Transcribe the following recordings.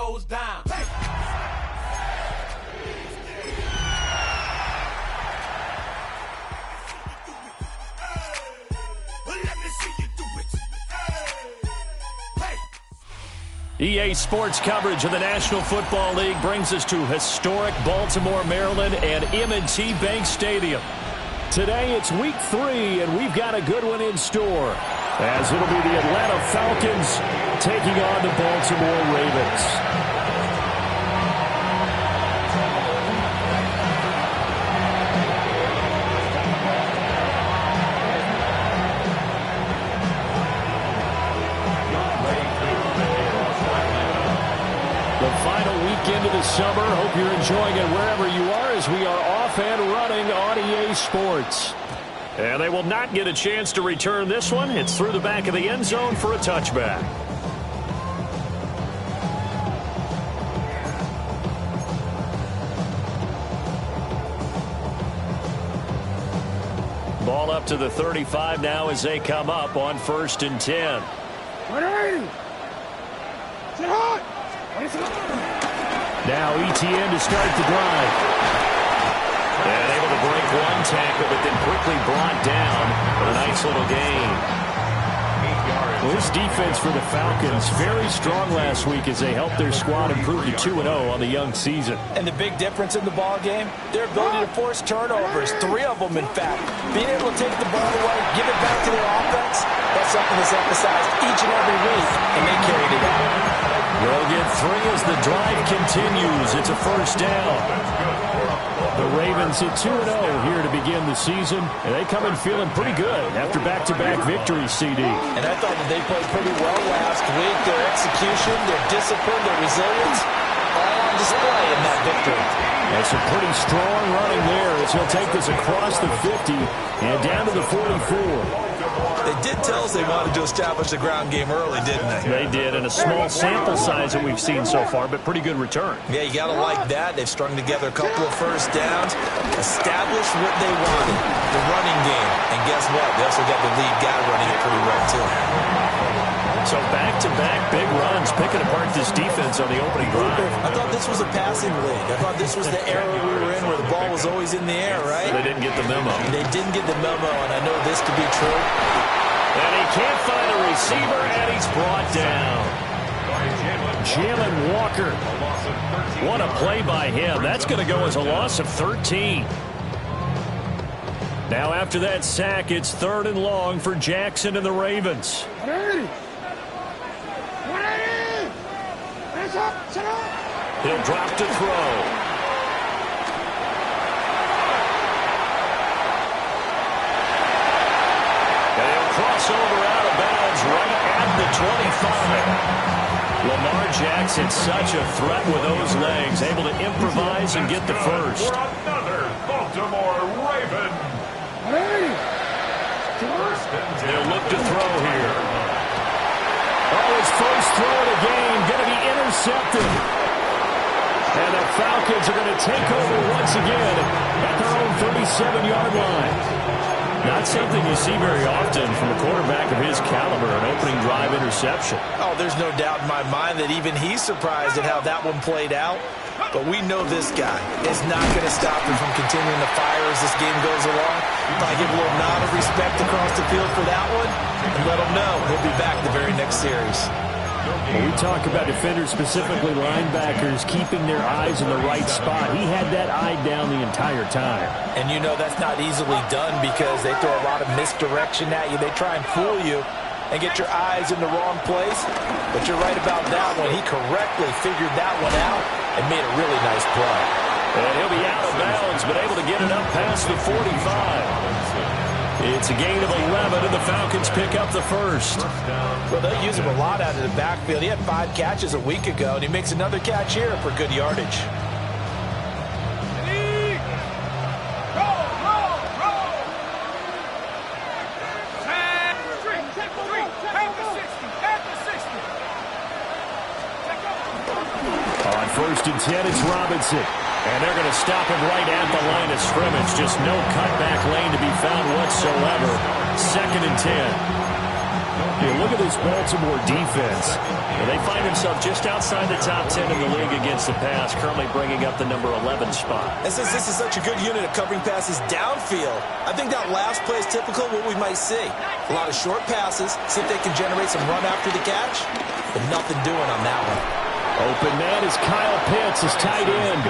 goes down. EA Sports coverage of the National Football League brings us to historic Baltimore, Maryland, and M&T Bank Stadium. Today it's week 3, and we've got a good one in store, as it'll be the Atlanta Falcons taking on the Baltimore Ravens. Into the summer. Hope you're enjoying it wherever you are, as we are off and running on EA Sports. And they will not get a chance to return this one. It's through the back of the end zone for a touchback. Ball up to the 35 now as they come up on 1st and 10. 180. Sit hot. Now ETN to start the drive. And able to break one tackle, but then quickly brought down. But a nice little gain. Well, this defense for the Falcons, very strong last week as they helped their squad improve to 2-0 on the young season. And the big difference in the ball game, their ability to force turnovers, 3 of them in fact. Being able to take the ball away, give it back to their offense, that's something that's emphasized each and every week, and they carried it out. They'll get 3 as the drive continues. It's a 1st down. The Ravens at 2-0 here to begin the season, and they come in feeling pretty good after back-to-back victories, CD. And I thought that they played pretty well last week. Their execution, their discipline, their resilience, all on display in that victory. That's a pretty strong running there as he'll take this across the 50 and down to the 44. They did tell us they wanted to establish the ground game early, didn't they? They did, and a small sample size that we've seen so far, but pretty good return. Yeah, you got to like that. They've strung together a couple of 1st downs, established what they wanted, the running game. And guess what? They also got the lead guy running it pretty well, too. So back-to-back big runs, picking apart this defense on the opening drive. I thought this was a passing league. I thought this was the era we were in where the ball was always in the air, right? They didn't get the memo. They didn't get the memo, and I know this to be true. And he can't find a receiver, and he's brought down. Jalen Walker. What a play by him. That's going to go as a loss of 13. Now after that sack, it's 3rd and long for Jackson and the Ravens. 180. 180. Hands up. Sit up. He'll drop to throw. Crossover out of bounds right at the 25. Lamar Jackson, such a threat with those legs, able to improvise and get the first. For another Baltimore Raven. They'll look to throw here. Oh, his first throw of the game, going to be intercepted. And the Falcons are going to take over once again at their own 37-yard line. Not something you see very often from a quarterback of his caliber, an opening drive interception. Oh, there's no doubt in my mind that even he's surprised at how that one played out. But we know this guy is not going to stop him from continuing to fire as this game goes along. Probably give a little nod of respect across the field for that one and let him know he'll be back the very next series. When we talk about defenders, specifically linebackers, keeping their eyes in the right spot, he had that eye down the entire time. And you know that's not easily done because they throw a lot of misdirection at you. They try and fool you and get your eyes in the wrong place. But you're right about that one. He correctly figured that one out and made a really nice play. And he'll be out of bounds, but able to get it up past the 45. It's a gain of 11, and the Falcons pick up the first. Well, they use him a lot out of the backfield. He had 5 catches a week ago, and he makes another catch here for good yardage. On 1st and 10, it's Robinson. And they're going to stop him right at the line of scrimmage. Just no cutback lane to be found whatsoever. 2nd and 10. You look at this Baltimore defense. Well, they find themselves just outside the top 10 in the league against the pass, currently bringing up the number 11 spot. And since this is such a good unit of covering passes downfield, I think that last play is typical of what we might see. A lot of short passes, see if they can generate some run after the catch, but nothing doing on that one. Open man is Kyle Pitts, his tight end.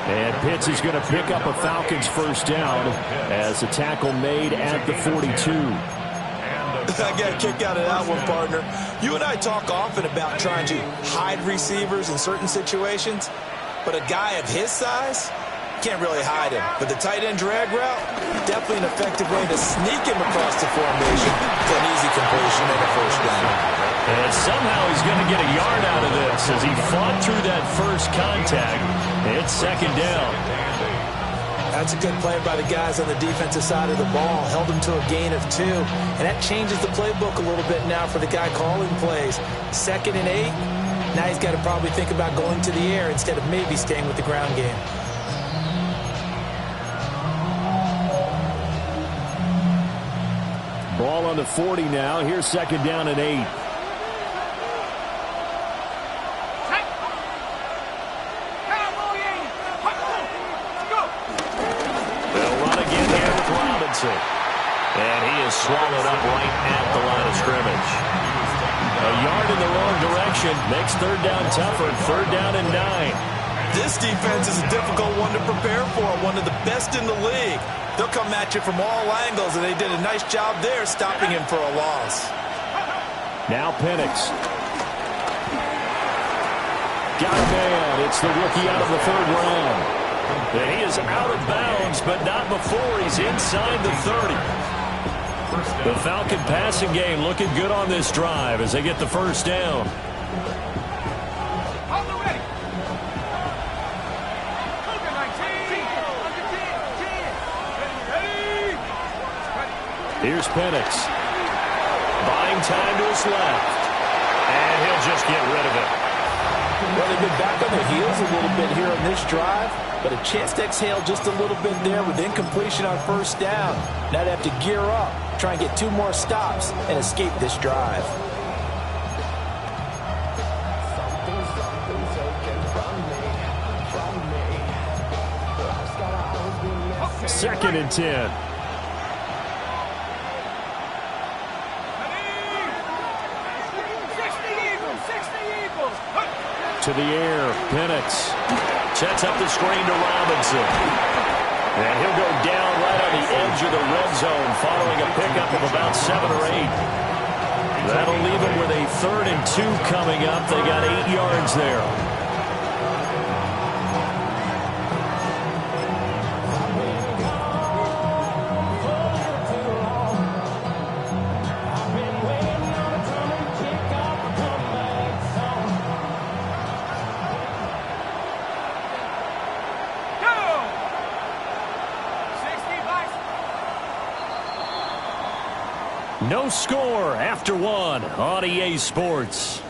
And Pitts is going to pick up a Falcons first down as the tackle made at the 42. I got a kick out of that one, partner. You and I talk often about trying to hide receivers in certain situations, but a guy of his size can't really hide him. But the tight end drag route, definitely an effective way to sneak him across the formation for an easy completion and a first down. And somehow he's going to get a yard out of this as he fought through that first contact. It's second down. That's a good play by the guys on the defensive side of the ball. Held him to a gain of 2. And that changes the playbook a little bit now for the guy calling plays. 2nd and 8. Now he's got to probably think about going to the air instead of maybe staying with the ground game. Ball on the 40 now. Here's second down and 8. And he is swallowed up right at the line of scrimmage. A yard in the wrong direction makes third down tougher. Third down and 9. This defense is a difficult one to prepare for. One of the best in the league. They'll come at you from all angles, and they did a nice job there stopping him for a loss. Now Penix. Got a man. It's the rookie out of the 3rd round. And he is out of bounds, but not before he's inside the 30. The Falcon passing game looking good on this drive as they get the first down. Here's Penix. Buying time to his left. And he'll just get rid of it. Well, they've been back on their heels a little bit here on this drive, but a chance to exhale just a little bit there with incompletion on first down. Now they have to gear up, try and get 2 more stops, and escape this drive. Second and 10. To the air, Penix sets up the screen to Robinson. And he'll go down right on the edge of the red zone following a pickup of about 7 or 8. That'll leave him with a 3rd and 2 coming up. They got 8 yards there. No score after 1 on EA Sports.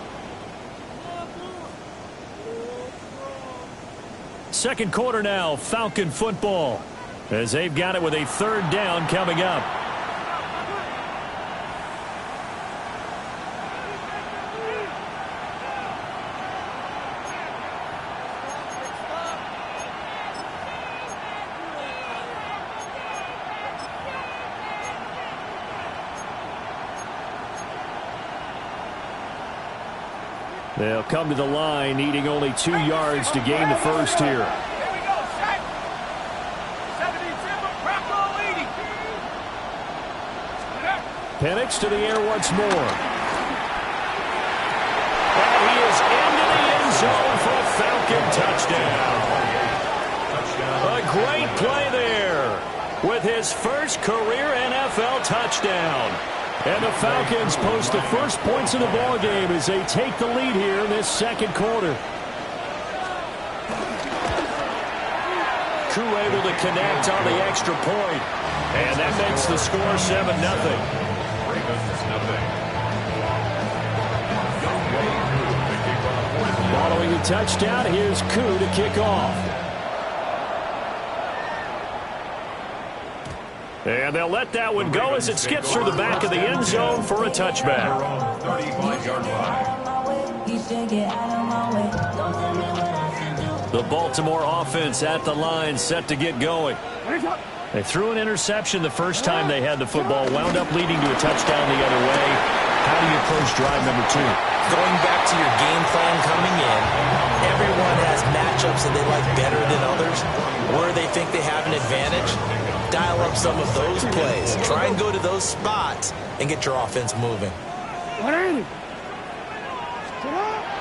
Second quarter now, Falcon football, as they've got it with a 3rd down coming up. They'll come to the line, needing only 2 yards to gain the first here. Penix to the air once more. And he is into the end zone for a Falcon touchdown. A great play there with his first career NFL touchdown. And the Falcons post the first points of the ball game as they take the lead here in this second quarter. Koo able to connect on the extra point. And that makes the score 7-0. Following the touchdown, here's Koo to kick off. And they'll let that one go as it skips through the back of the end zone for a touchback. 35-yard line. The Baltimore offense at the line, set to get going. They threw an interception the first time they had the football, wound up leading to a touchdown the other way. How do you approach drive number 2? Going back to your game plan coming in, everyone has matchups that they like better than others, where they think they have an advantage. Dial up some of those plays. Try and go to those spots and get your offense moving.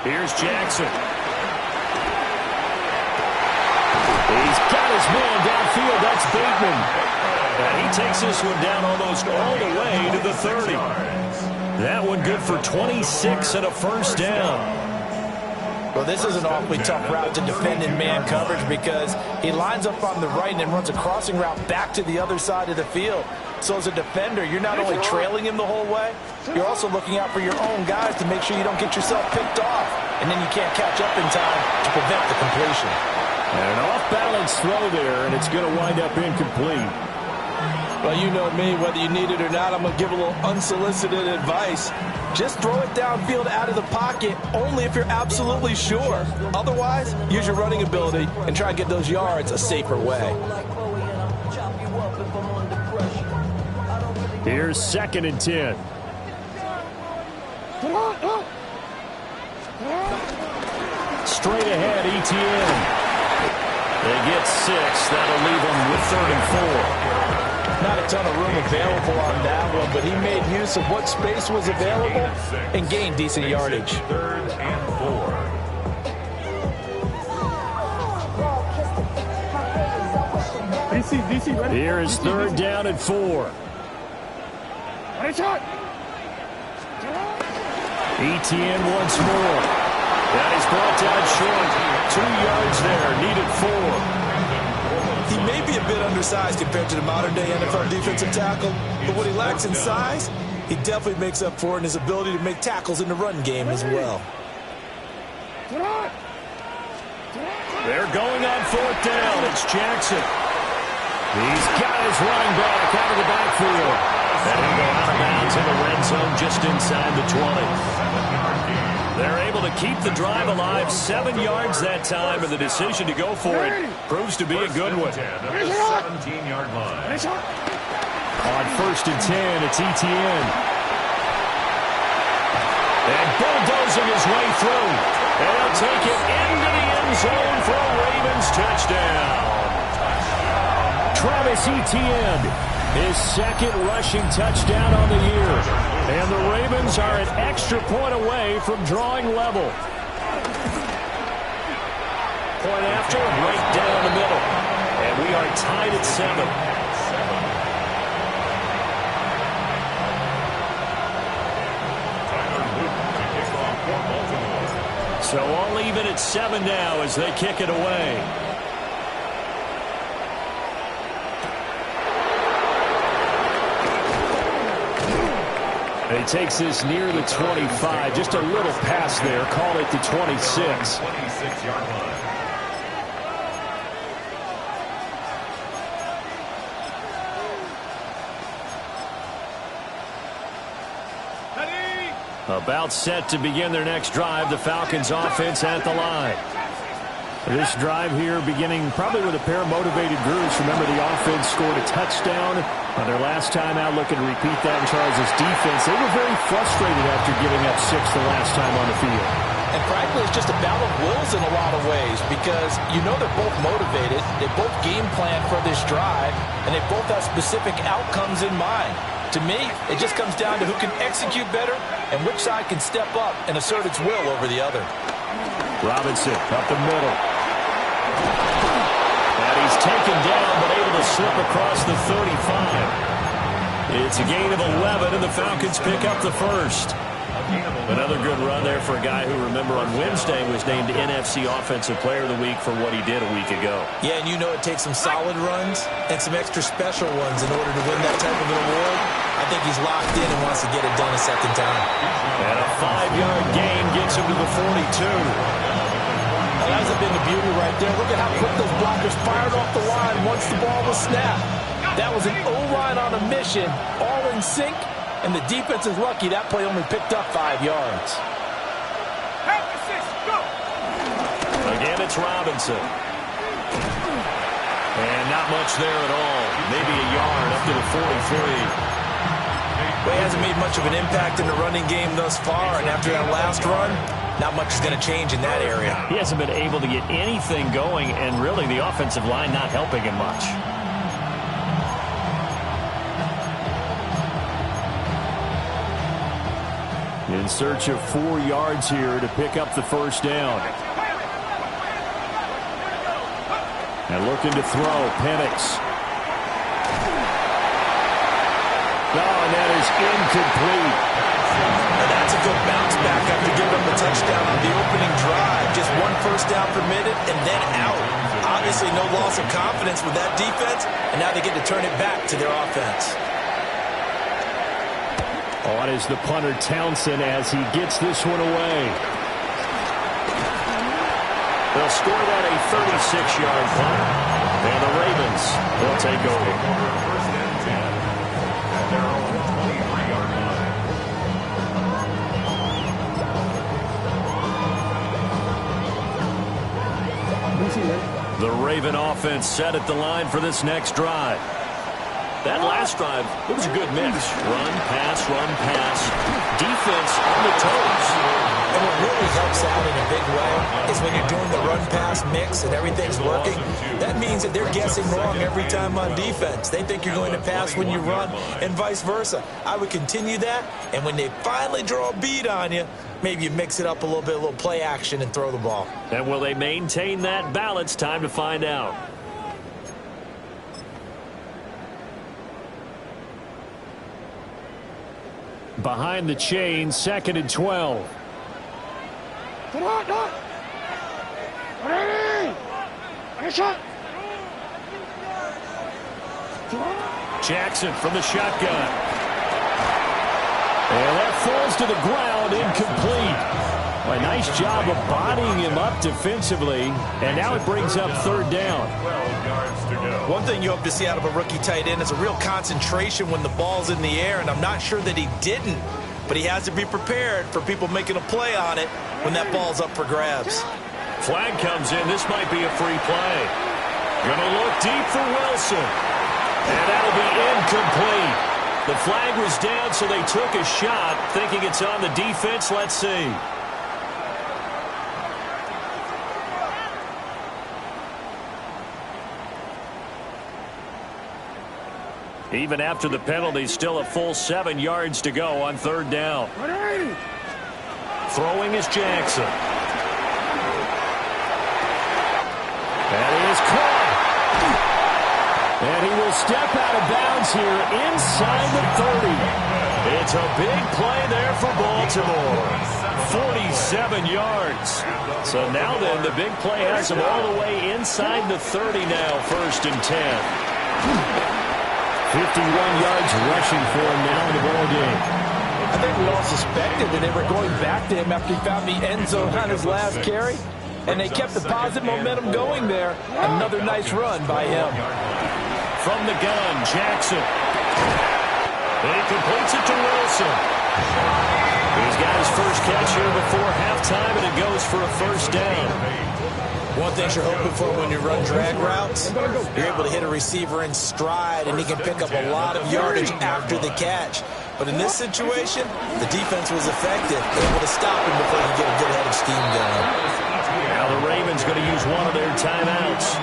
Here's Jackson. He's got his man downfield. That's Bateman. And he takes this one down almost all the way to the 30. That one good for 26 and a first down. Well, this is an awfully tough route to defend in man coverage because he lines up on the right and then runs a crossing route back to the other side of the field. So as a defender, you're not only trailing him the whole way, you're also looking out for your own guys to make sure you don't get yourself picked off. And then you can't catch up in time to prevent the completion. And an off-balance throw there, and it's going to wind up incomplete. Well, you know me, whether you need it or not, I'm going to give a little unsolicited advice. Just throw it downfield out of the pocket only if you're absolutely sure. Otherwise, use your running ability and try and get those yards a safer way. Here's 2nd and 10. Straight ahead, ETN. They get 6. That'll leave them with 3rd and 4. Not a ton of room available on that one, but he made use of what space was available and gained decent yardage. 3rd and 4. Here is 3rd down and 4. ETN once more. That is brought down short. 2 yards there, needed 4. He may be a bit undersized compared to the modern-day NFL defensive tackle, but what he lacks in size, he definitely makes up for in his ability to make tackles in the run game as well. They're going on 4th down. It's Jackson. He's got his running back out of the backfield. And he'll go out of bounds in the red zone just inside the 20. They're able to keep the drive alive, 7 yards that time, and the decision to go for it proves to be a good one. 17-yard line. On 1st and 10, it's ETN. And bulldozing his way through. And he'll take it into the end zone for a Ravens touchdown. Travis Etienne, his 2nd rushing touchdown on the year. And the Ravens are an extra point away from drawing level. Point after, right down the middle. And we are tied at 7. So all even at 7 now as they kick it away. He takes this near the 25. Just a little pass there. Call it the 26. 26-yard line. About set to begin their next drive. The Falcons offense at the line. This drive here beginning probably with a pair of motivated groups. Remember, the offense scored a touchdown on their last time out, looking to repeat that in Charles' defense. They were very frustrated after giving up 6 the last time on the field. And frankly, it's just a battle of wills in a lot of ways because you know they're both motivated. They both game plan for this drive, and they both have specific outcomes in mind. To me, it just comes down to who can execute better and which side can step up and assert its will over the other. Robinson up the middle. And he's taken down but able to slip across the 35. It's a gain of 11 and the Falcons pick up the first. Another good run there for a guy who, remember, on Wednesday was named NFC Offensive Player of the Week for what he did a week ago. Yeah, and you know it takes some solid runs and some extra special ones in order to win that type of an award. I think he's locked in and wants to get it done a second time. And a 5-yard gain gets him to the 42. Now, that's been the beauty right there. Look at how quick those blockers fired off the line once the ball was snapped. That was an O-line on a mission, all in sync, and the defense is lucky that play only picked up 5 yards. Again, it's Robinson. And not much there at all. Maybe a yard up to the 43. Well, he hasn't made much of an impact in the running game thus far, and after that last run, not much is going to change in that area. He hasn't been able to get anything going, and really the offensive line not helping him much. In search of 4 yards here to pick up the first down. And looking to throw, Penix. Oh, and that is incomplete. And that's a good bounce back after giving them the touchdown on the opening drive. Just 1 first down permitted and then out. Obviously no loss of confidence with that defense, and now they get to turn it back to their offense. On is the punter Townsend as he gets this one away. They'll score that a 36-yard punt, and the Ravens will take over. First and 10 at their own 23-yard line. The Raven offense set at the line for this next drive. That last drive, it was a good mix. Run, pass, defense on the toes. And what really helps out in a big way is when you're doing the run-pass mix and everything's working, that means that they're guessing wrong every time on defense. They think you're going to pass when you run and vice versa. I would continue that, and when they finally draw a bead on you, maybe you mix it up a little play action and throw the ball. And will they maintain that balance? Time to find out. Behind the chain, 2nd and 12. Jackson from the shotgun. And that falls to the ground, incomplete. A nice job of bodying him up defensively, and now it brings up 3rd down. 12 yards to go. One thing you hope to see out of a rookie tight end is a real concentration when the ball's in the air, and I'm not sure that he didn't, but he has to be prepared for people making a play on it when that ball's up for grabs. Flag comes in. This might be a free play. Gonna look deep for Wilson. And that'll be incomplete. The flag was down, so they took a shot, thinking it's on the defense. Let's see. Even after the penalty, still a full 7 yards to go on 3rd down. Throwing is Jackson. That is caught. And he will step out of bounds here inside the 30. It's a big play there for Baltimore. 47 yards. So now then, the big play has him all the way inside the 30 now, 1st and 10. 51 yards rushing for him now in the ball game. I think we all suspected that they were going back to him after he found the end zone on his last carry, and they kept the positive momentum going there. Another nice run by him. From the gun, Jackson. And he completes it to Wilson. He's got his first catch here before halftime, and it goes for a 1st down. One thing you're hoping for when you run drag routes, you're able to hit a receiver in stride, and he can pick up a lot of yardage after the catch. But in this situation, the defense was effective, able to stop him before he could get a good head of steam going. Now the Ravens going to use one of their timeouts,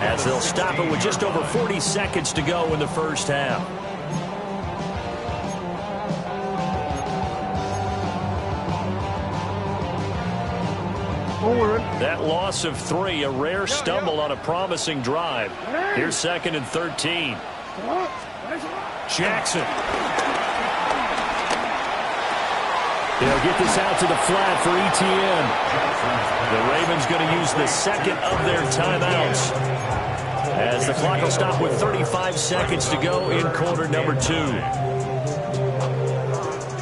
as they'll stop it with just over 40 seconds to go in the 1st half. That loss of 3, a rare stumble on a promising drive. Here's 2nd and 13. Jackson. They'll get this out to the flat for ETN. The Ravens going to use the 2nd of their timeouts, as the clock will stop with 35 seconds to go in quarter number 2.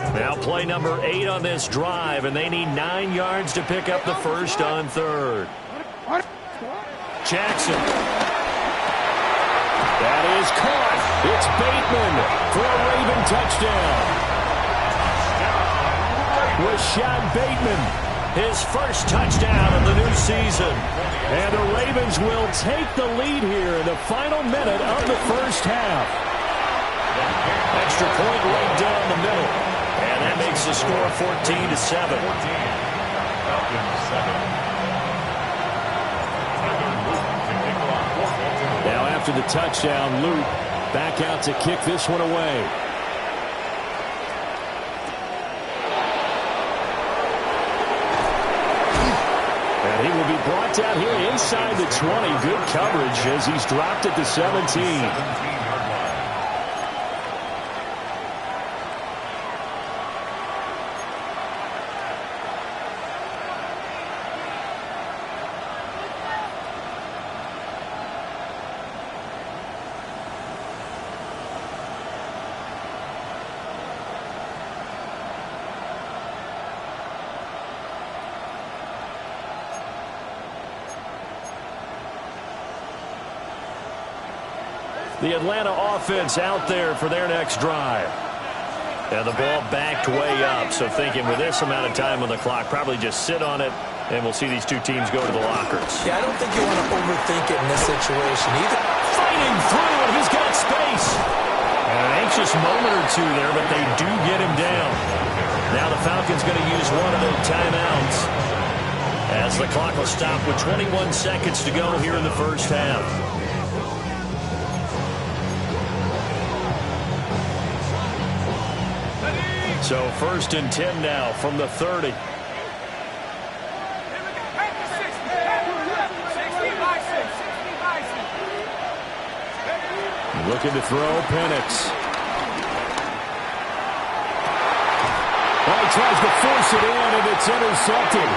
Now play number 8 on this drive, and they need 9 yards to pick up the first on 3rd. Jackson. That is caught. It's Bateman for a Raven touchdown. Rashad Bateman, his first touchdown of the new season. And the Ravens will take the lead here in the final minute of the first half. Extra point right down the middle. And that makes the score 14-7. Now after the touchdown, Luke back out to kick this one away. And he will be brought down here inside the 20. Good coverage as he's dropped at the 17. The Atlanta offense out there for their next drive. And the ball backed way up, so thinking with this amount of time on the clock, probably just sit on it, and we'll see these two teams go to the lockers. Yeah, I don't think you want to overthink it in this situation either. Fighting through, and he's got space. And an anxious moment or two there, but they do get him down. Now the Falcons going to use one of their timeouts as the clock will stop with 21 seconds to go here in the first half. So 1st and 10 now from the 30. Looking to throw, Penix. Well, he tries to force it in, and it's intercepted.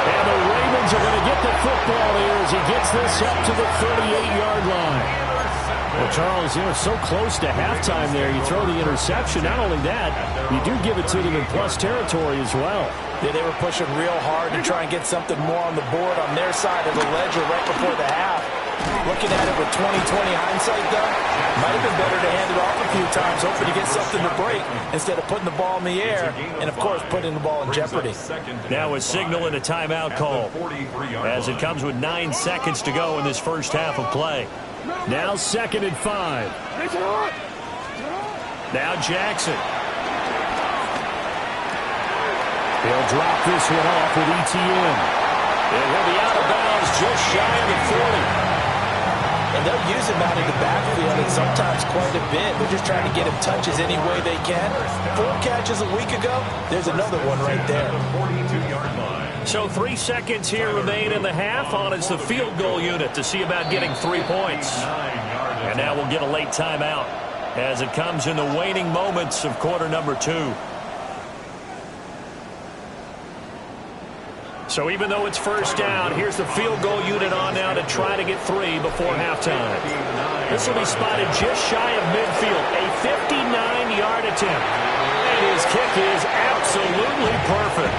And the Ravens are going to get the football here as he gets this up to the 38-yard line. Well, Charles, so close to halftime there. You throw the interception. Not only that, you do give it to them in plus territory as well. Yeah, they were pushing real hard to try and get something more on the board on their side of the ledger right before the half. Looking at it with 20/20 hindsight, though, might have been better to hand it off a few times, hoping to get something to break instead of putting the ball in the air and, of course, putting the ball in jeopardy. Now a signal and a timeout call as it comes with 9 seconds to go in this first half of play. Now 2nd and 5. Now Jackson. He'll drop this one off with ETN. And he'll be out of bounds just shy of the 40. And they'll use him out in the backfield and sometimes quite a bit. They're just trying to get him touches any way they can. 4 catches a week ago. There's another one right there. So 3 seconds here remain in the half. On it's the field goal unit to see about getting 3 points. And now we'll get a late timeout as it comes in the waning moments of quarter number 2. So even though it's first down, here's the field goal unit on now to try to get 3 before halftime. This will be spotted just shy of midfield, a 59-yard attempt. And his kick is absolutely perfect.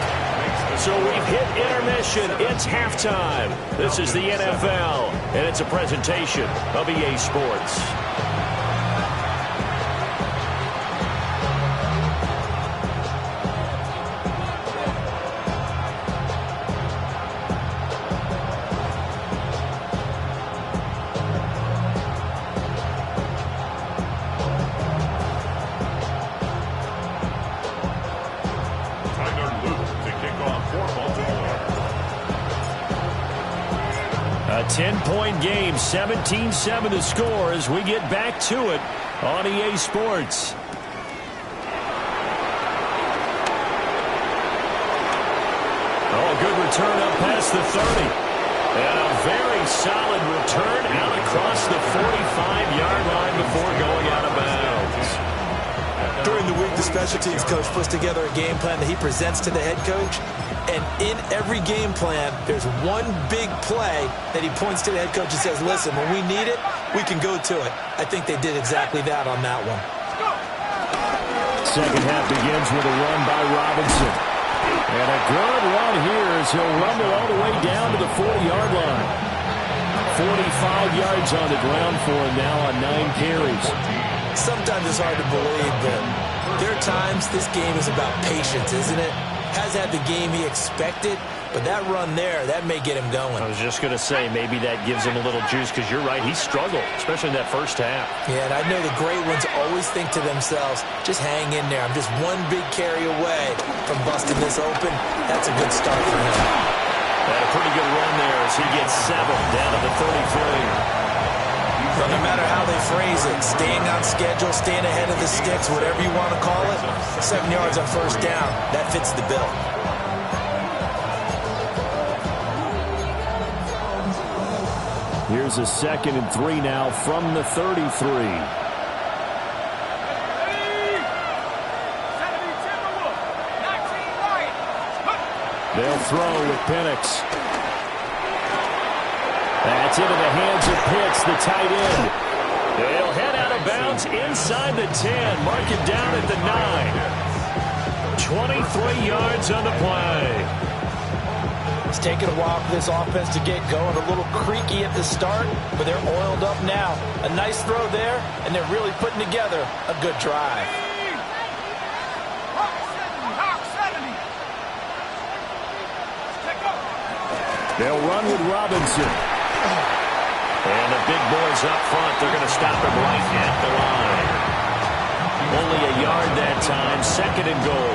So we've hit intermission. It's halftime. This is the NFL, and it's a presentation of EA Sports. A 10-point game, 17-7 the score as we get back to it on EA Sports. Oh, good return up past the 30. And a very solid return out across the 45-yard line before going out of bounds. During the week, the special teams coach puts together a game plan that he presents to the head coach. And in every game plan, there's one big play that he points to the head coach and says, listen, when we need it, we can go to it. I think they did exactly that on that one. Second half begins with a run by Robinson. And a good run here as he'll rumble all the way down to the 40-yard line. 45 yards on the ground for him now on 9 carries. Sometimes it's hard to believe, but there are times this game is about patience, isn't it? Has had the game he expected, but that run there, that may get him going. I was just going to say, maybe that gives him a little juice, because you're right, he struggled, especially in that first half. Yeah, and I know the great ones always think to themselves, just hang in there. I'm just one big carry away from busting this open. That's a good start for him. Had a pretty good run there as he gets 7 down to the 33. But no matter how they phrase it, staying on schedule, staying ahead of the sticks, whatever you want to call it, 7 yards on first down, that fits the bill. Here's a 2nd and 3 now from the 33. They'll throw with Penix. That's into the hands of Pitts, the tight end. They'll head out of bounds inside the 10. Mark it down at the 9. 23 yards on the play. It's taken a while for this offense to get going. A little creaky at the start, but they're oiled up now. A nice throw there, and they're really putting together a good drive. They'll run with Robinson. And the big boys up front, they're going to stop him right at the line. Only a yard that time, 2nd and goal.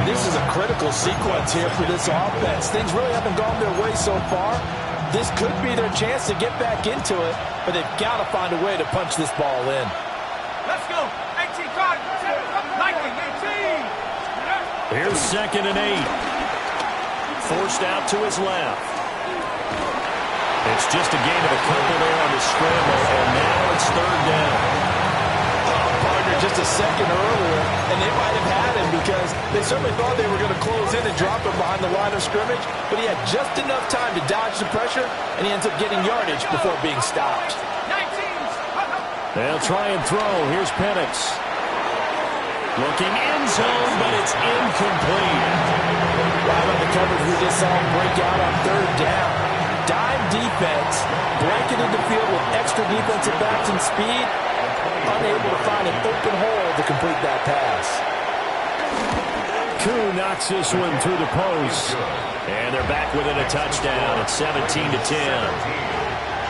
This is a critical sequence here for this offense. Things really haven't gone their way so far. This could be their chance to get back into it, but they've got to find a way to punch this ball in. Let's go. 18, 5, 7, 19, 18. Here's 2nd and 8. Forced out to his left. It's just a gain of a couple there on the scramble, and now it's 3rd down. Partner just a second earlier, and they might have had him because they certainly thought they were going to close in and drop him behind the line of scrimmage, but he had just enough time to dodge the pressure, and he ends up getting yardage before being stopped. 19. They'll try and throw. Here's Penix. Looking end zone, but it's incomplete. Right on the coverage, we just saw him break out on 3rd down. Dime defense, blanketed the field with extra defensive backs and speed, unable to find an open hole to complete that pass. Koo knocks this one through the post. And they're back within a touchdown at 17-10.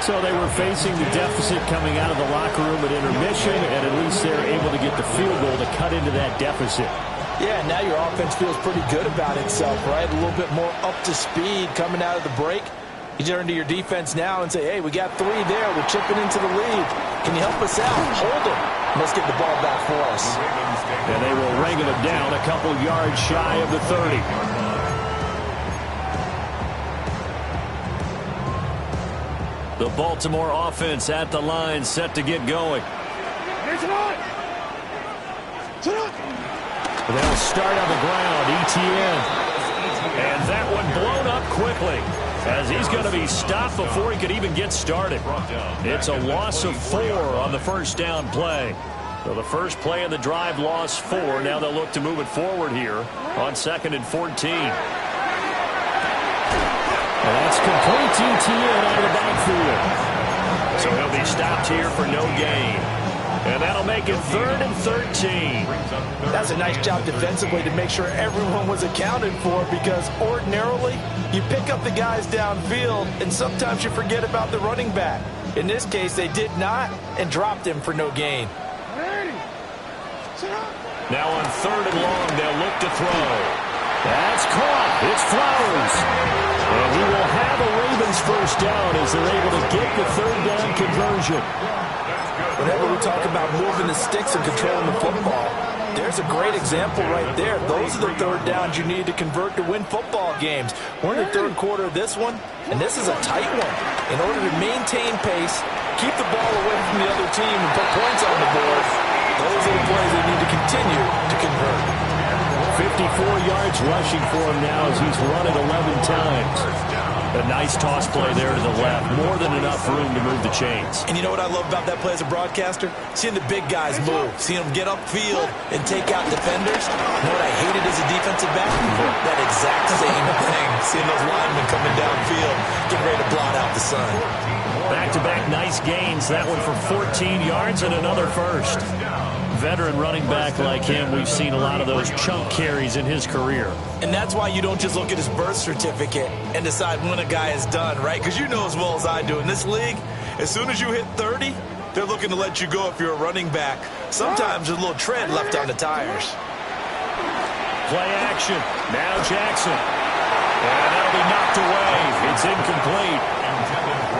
So they were facing the deficit coming out of the locker room at intermission, and at least they're able to get the field goal to cut into that deficit. Yeah, now your offense feels pretty good about itself, right? A little bit more up to speed coming out of the break. You turn to your defense now and say, hey, we got 3 there. We're chipping into the lead. Can you help us out? Hold them. Let's get the ball back for us. And they will ring them down a couple yards shy of the 30. The Baltimore offense at the line, set to get going. They'll start on the ground, ETN. And that one blown up quickly, as he's going to be stopped before he could even get started. It's a loss of 4 on the first down play. So the first play of the drive lost 4. Now they'll look to move it forward here on 2nd and 14. And that's complete to ETN out of the backfield. So he'll be stopped here for no gain. And that'll make it 3rd and 13. That's a nice job defensively to make sure everyone was accounted for, because ordinarily you pick up the guys downfield and sometimes you forget about the running back. In this case, they did not and dropped him for no gain. Now on 3rd and long, they'll look to throw. That's caught. It's Flowers. And he will have a Ravens first down as they're able to get the 3rd down conversion. Whenever we talk about moving the sticks and controlling the football, there's a great example right there. Those are the 3rd downs you need to convert to win football games. We're in the 3rd quarter of this one, and this is a tight one. In order to maintain pace, keep the ball away from the other team, and put points on the board, those are the plays they need to continue to convert. 54 yards rushing for him now as he's run it 11 times. A nice toss play there to the left. More than enough room to move the chains. And you know what I love about that play as a broadcaster? Seeing the big guys move. Seeing them get upfield and take out defenders. You know what I hated as a defensive back? That exact same thing. seeing those linemen coming downfield, getting ready to blot out the sun. Back-to-back nice gains. That one for 14 yards and another first. Veteran running back like him, we've seen a lot of those chunk carries in his career. And that's why you don't just look at his birth certificate and decide when a guy is done, right? Because you know as well as I do, in this league, as soon as you hit 30, they're looking to let you go if you're a running back. Sometimes there's a little tread left on the tires. Play action. Now Jackson. And that'll be knocked away. It's incomplete.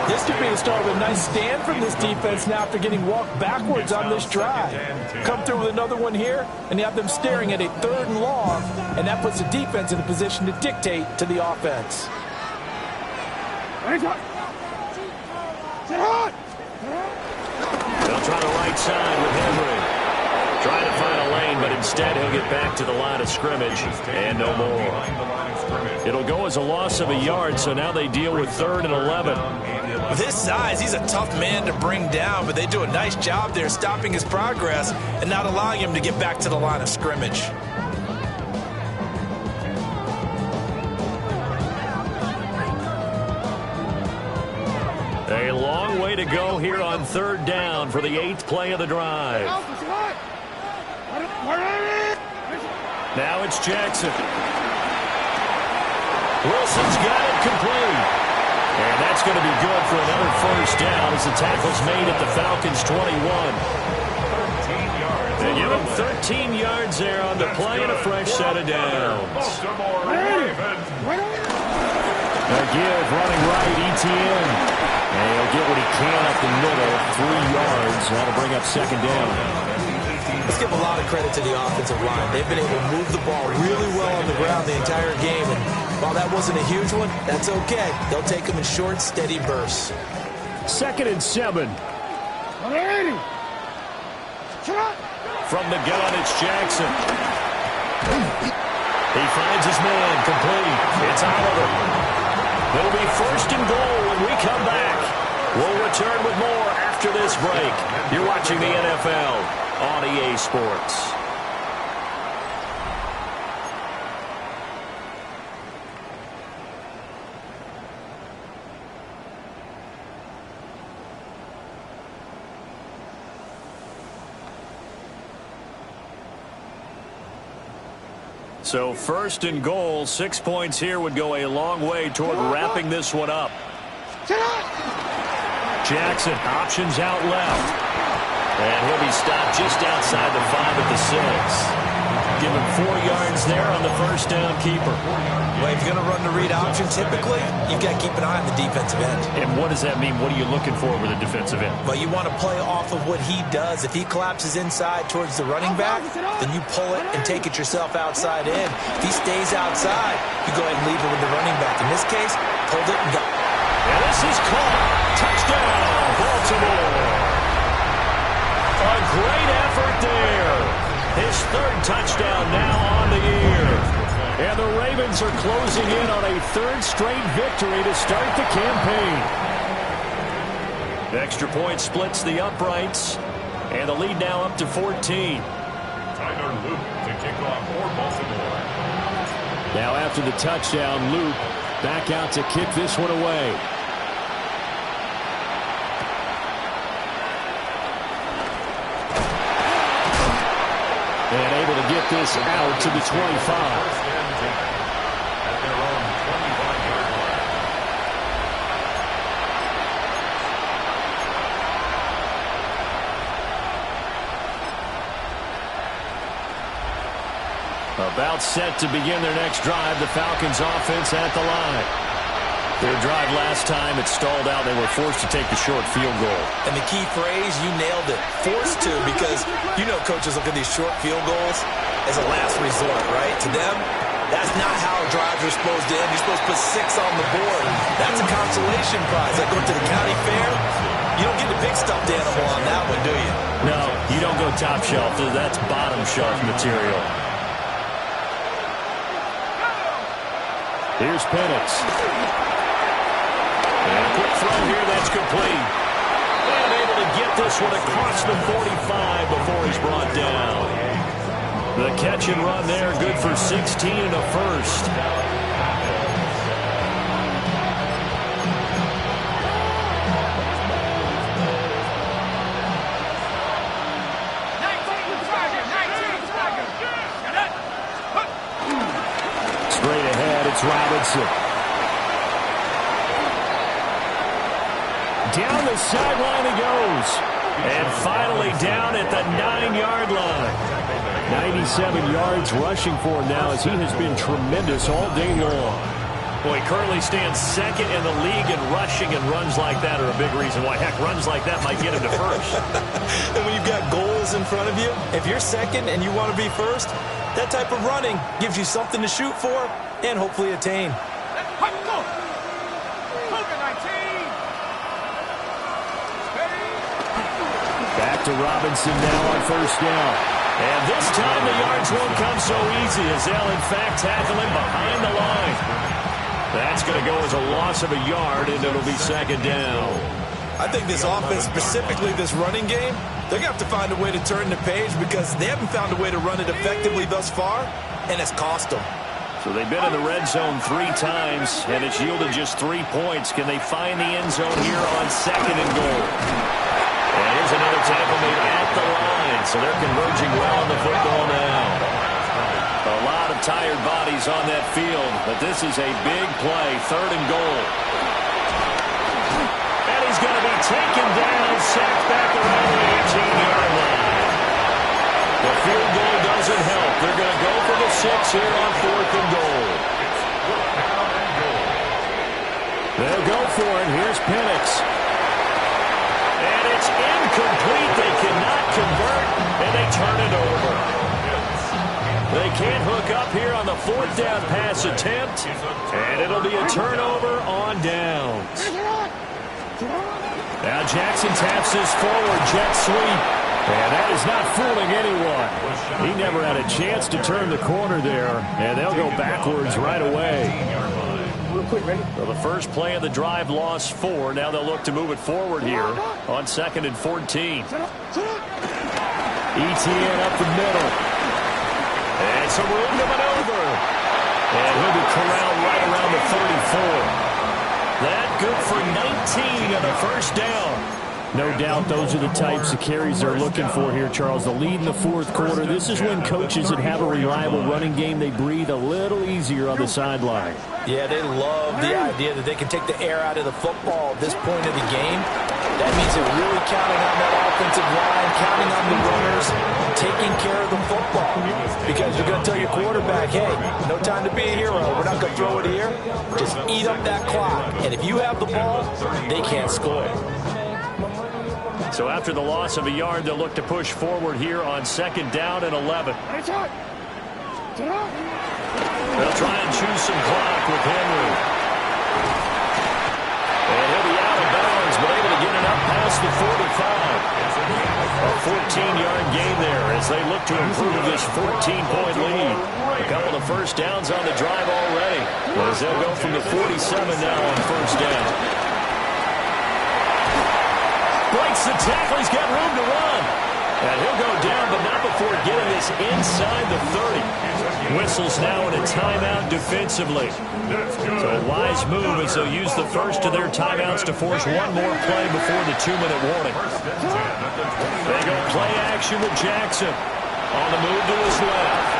This could be the start of a nice stand from this defense now after getting walked backwards on this drive. Come through with another one here, and you have them staring at a 3rd and long, and that puts the defense in a position to dictate to the offense. They'll try the right side with Henry. Trying to find a lane, but instead he'll get back to the line of scrimmage and no more. It'll go as a loss of a yard, so now they deal with 3rd and 11. With his size, he's a tough man to bring down, but they do a nice job there stopping his progress and not allowing him to get back to the line of scrimmage. A long way to go here on 3rd down for the 8th play of the drive. Now it's Jackson. Wilson's got it complete. And that's going to be good for another first down as the tackle's made at the Falcons' 21. They give him 13 yards there on the play and a fresh set of downs. They give running right, ETN. And he'll get what he can up the middle, 3 yards. That'll bring up 2nd down. Let's give a lot of credit to the offensive line. They've been able to move the ball really well on the ground the entire game. And while that wasn't a huge one, that's okay. They'll take them in short, steady bursts. 2nd and 7. From the gun, it's Jackson. He finds his man, complete. It's Oliver. It'll be 1st and goal when we come back. We'll return with more after this break. You're watching the NFL on EA Sports. So 1st and goal, 6 points here would go a long way toward wrapping this one up. Jackson, options out left. And he'll be stopped just outside the 5 at the 6. Give him 4 yards there on the first down keeper. Well, if you're going to run the read option, typically, you've got to keep an eye on the defensive end. And what does that mean? What are you looking for with a defensive end? But you want to play off of what he does. If he collapses inside towards the running back, then you pull it and take it yourself outside in. If he stays outside, you go ahead and leave it with the running back. In this case, pulled it and got it. And this is caught. Touchdown, Baltimore. A great effort there. His 3rd touchdown now on the year. And the Ravens are closing in on a 3rd straight victory to start the campaign. The extra point splits the uprights. And the lead now up to 14. Tyler Luke to kick off for Baltimore. Now after the touchdown, Luke back out to kick this one away. And able to get this out to the 25. At their own 25-yard line. About set to begin their next drive, the Falcons offense at the line. Their drive last time, it stalled out. They were forced to take the short field goal. And the key phrase, you nailed it, forced to, because you know coaches look at these short field goals as a last resort, right? To them, that's not how drives are supposed to end. You're supposed to put 6 on the board. That's a consolation prize. Like going to the county fair, you don't get the big stuffed animal on that one, do you? No, you don't go top shelf. That's bottom shelf material. Here's Penix. And a quick throw here, that's complete. And able to get this one across the 45 before he's brought down. The catch and run there, good for 16 and a first. Robinson. Down the sideline he goes. And finally down at the 9-yard line. 97 yards rushing for him now as he has been tremendous all day long. Well, he currently stands second in the league in rushing, and runs like that are a big reason why. Heck, runs like that might get him to first. And when you've got goals in front of you, if you're second and you want to be first, that type of running gives you something to shoot for and hopefully attain. Back to Robinson now on first down. And this time the yards won't come so easy as they'll in fact tackle him behind the line. That's going to go as a loss of a yard, and it'll be second down. I think this offense, specifically this running game, they're going to have to find a way to turn the page because they haven't found a way to run it effectively thus far, and it's cost them. So they've been in the red zone 3 times, and it's yielded just 3 points. Can they find the end zone here on second and goal? And here's another tackle made at the line, so they're converging well on the football now. A lot of tired bodies on that field, but this is a big play, third and goal. And he's going to be taken down, sacked back around the 18-yard line. The field goal doesn't help. They're going to go for the 6 here on fourth and goal. They'll go for it. Here's Penix. And it's incomplete. They cannot convert, and they turn it over. They can't hook up here on the 4th down pass attempt, and it'll be a turnover on downs. Now Jackson taps this forward jet sweep, and that is not fooling anyone. He never had a chance to turn the corner there, and they'll go backwards right away. So the first play of the drive lost 4. Now they'll look to move it forward here on 2nd and 14. ETN up the middle. And some room to maneuver. And he'll be corralled right around the 34. That good for 19 on the first down. No doubt those are the types of carries they're looking for here, Charles. The lead in the 4th quarter. This is when coaches that have a reliable running game, they breathe a little easier on the sideline. Yeah, they love the idea that they can take the air out of the football at this point of the game. That means they're really counting on that offensive line, counting on the runners, taking care of the football. Because you're going to tell your quarterback, hey, no time to be a hero. We're not going to throw it here. Just eat up that clock. And if you have the ball, they can't score. So after the loss of a yard, they'll look to push forward here on 2nd down and 11. They'll try and choose some clock with Henry. And he'll be out of bounds, but able to get it up past the 45. A 14-yard gain there as they look to improve this 14-point lead. A couple of first downs on the drive already, as they'll go from the 47 now on first down. Breaks the tackle. He's got room to run. And he'll go down, but not before getting this inside the 30. Whistles now in a timeout defensively. So a wise move as they'll use the first of their timeouts to force one more play before the 2-minute warning. They go play action with Jackson. On the move to his left.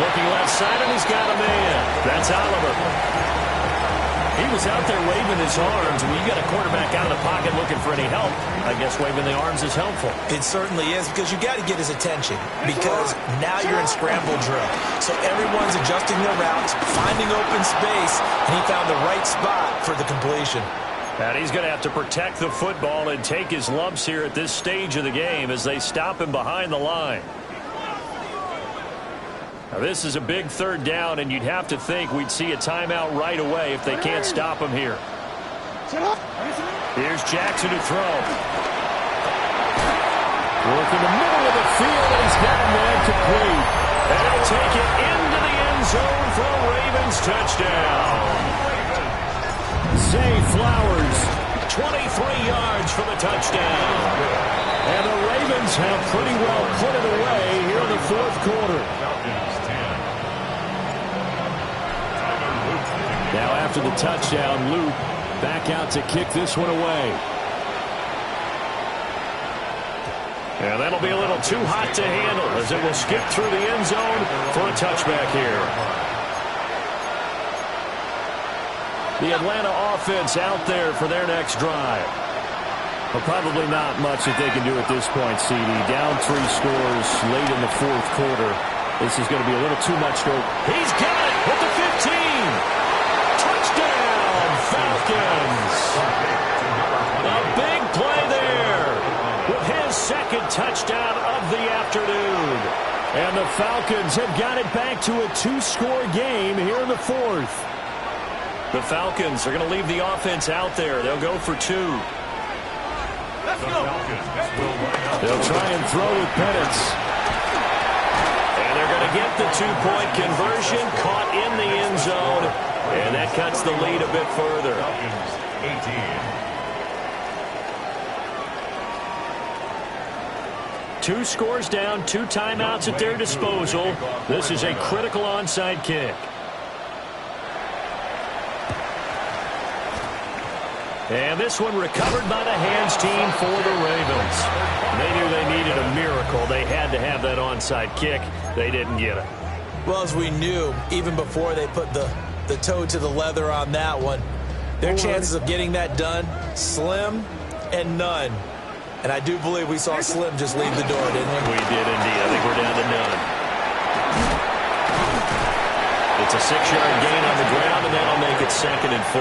Looking left side, and he's got a man. That's Oliver. He was out there waving his arms. When you got a quarterback out of the pocket looking for any help, I guess waving the arms is helpful. It certainly is, because you got to get his attention, because now you're in scramble drill. So everyone's adjusting their routes, finding open space, and he found the right spot for the completion. And he's going to have to protect the football and take his lumps here at this stage of the game as they stop him behind the line. Now, this is a big 3rd down, and you'd have to think we'd see a timeout right away if they can't stop him here. Here's Jackson to throw. Work in the middle of the field, and he's got a man complete. And he'll take it into the end zone for a Ravens touchdown. Zay Flowers, 23 yards for the touchdown. And the Ravens have pretty well put it away here in the 4th quarter. Now after the touchdown, Luke back out to kick this one away. And that'll be a little too hot to handle as it will skip through the end zone for a touchback here. The Atlanta offense out there for their next drive. Well, probably not much that they can do at this point, CD. Down 3 scores late in the fourth quarter. This is going to be a little too much to... He's got it with the 15. Touchdown, Falcons. A big play there with his second touchdown of the afternoon. And the Falcons have got it back to a 2-score game here in the fourth. The Falcons are going to leave the offense out there. They'll go for 2. Let's go. They'll try and throw with Penance. And they're going to get the 2-point conversion, caught in the end zone, and that cuts the lead a bit further. 2 scores down, 2 timeouts at their disposal. This is a critical onside kick. And this one recovered by the hands team for the Ravens. They knew they needed a miracle. They had to have that onside kick. They didn't get it. Well, as we knew, even before they put the toe to the leather on that one, their chances of getting that done, slim and none. And I do believe we saw Slim just leave the door, didn't we? We did indeed. I think we're down to none. It's a 6-yard gain on the ground, and that'll make it 2nd and 4.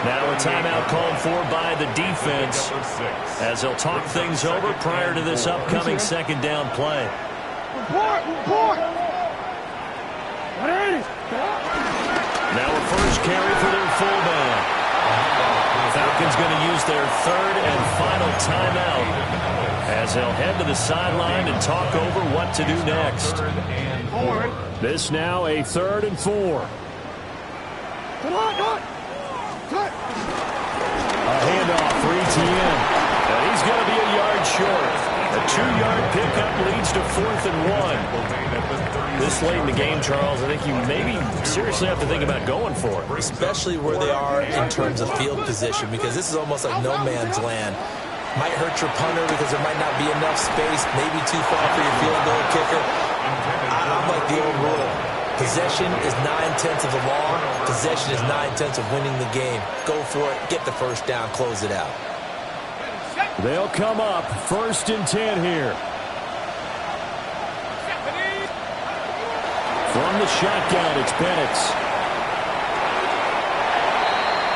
Now a timeout called for by the defense as they'll talk things over prior to this upcoming 2nd down play. Now a first carry for their fullback. Falcons going to use their 3rd and final timeout as they'll head to the sideline and talk over what to do next. This now a 3rd and 4. A handoff for ETN. And he's going to be a yard short. A 2-yard pickup leads to 4th and 1. This late in the game, Charles, I think you maybe seriously have to think about going for it. Especially where they are in terms of field position, because this is almost like no man's land. Might hurt your punter because there might not be enough space, maybe too far for your field goal kicker. I'm like the old rule. Possession is 9/10 of the law. Possession is 9/10 of winning the game. Go for it. Get the first down. Close it out. They'll come up 1st and 10 here. From the shotgun, it's Penance.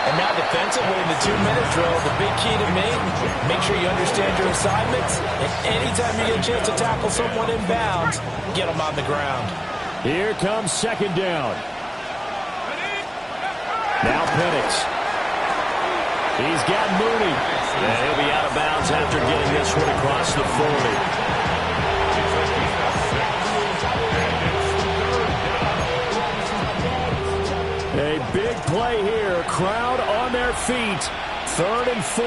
And now defensively in the 2-minute drill, the big key to me, make sure you understand your assignments. And anytime you get a chance to tackle someone in bounds, get them on the ground. Here comes 2nd down. Now Penance. He's got Mooney. And he'll be out of bounds after getting this one across the 40. A big play here. Crowd on their feet. 3rd and 4.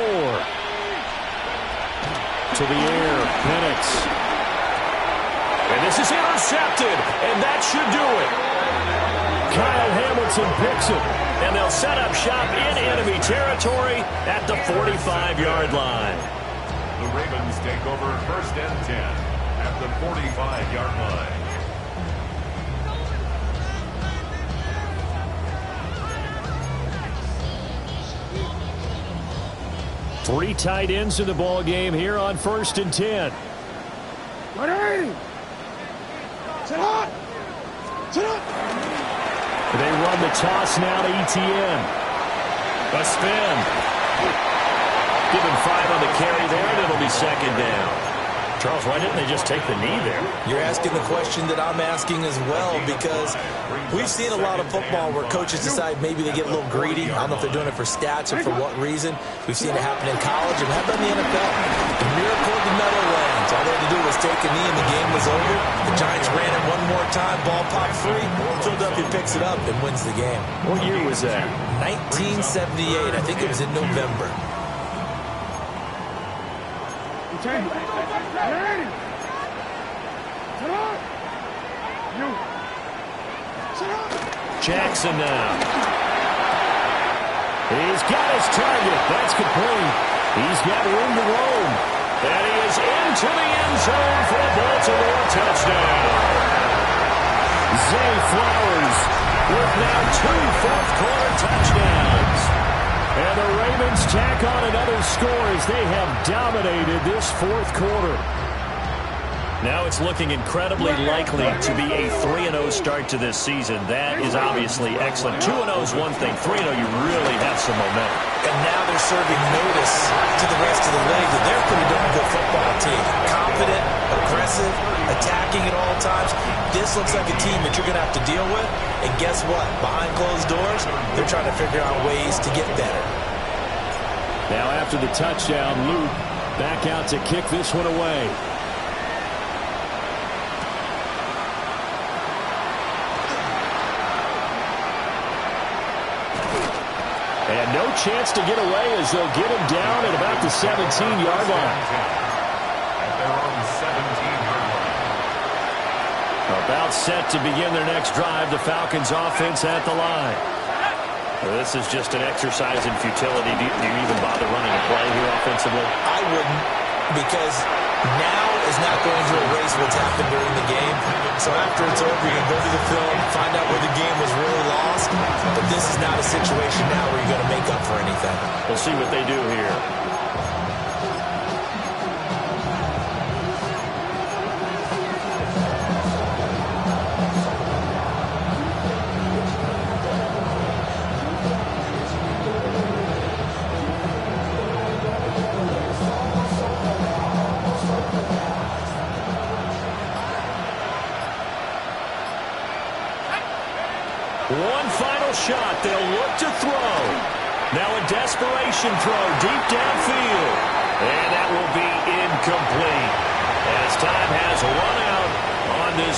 To the air. Penance. And this is intercepted. And that should do it. Kyle Hamilton picks it. And they'll set up shop in enemy territory at the 45-yard line. The Ravens take over 1st and 10 at the 45-yard line. Three tight ends in the ball game here on 1st and 10. They run the toss now to ETN. A spin. Give him 5 on the carry there, and it'll be 2nd down. Charles, why didn't they just take the knee there? You're asking the question that I'm asking as well, because we've seen a lot of football where coaches decide maybe they get a little greedy. I don't know if they're doing it for stats or for what reason. We've seen it happen in college and happen in the NFL. The miracle of the Meadowlands. All they had to do was take a knee and the game was over. The Giants ran it one more time, ball popped free. Philadelphia picks it up and wins the game. What year was that? 1978. I think it was in November. Jackson now. He's got his target. That's complete. He's got room to roam. And he is into the end zone for a Baltimore touchdown. Zay Flowers with now 2 fourth-quarter touchdowns. And the Ravens tack on another score as they have dominated this fourth quarter. Now it's looking incredibly likely to be a 3-0 start to this season. That is obviously excellent. 2-0 is one thing. 3-0, you really have some momentum. And now they're serving notice to the rest of the league that they're a pretty darn good football team. Confident, aggressive, attacking at all times. This looks like a team that you're going to have to deal with. And guess what? Behind closed doors, they're trying to figure out ways to get better. Now after the touchdown, Luke back out to kick this one away. And no chance to get away as they'll get him down at about the 17-yard line. At their own 17-yard line. About set to begin their next drive. The Falcons offense at the line. Well, this is just an exercise in futility. Do you even bother running a play here offensively? I wouldn't, because now is not going to erase what's happened during the game. So after it's over, you're going to go to the film, find out where the game was really lost. But this is not a situation now where you're going to make up for anything. We'll see what they do here. One final shot. They'll look to throw. Now a desperation throw deep downfield. And that will be incomplete as time has run out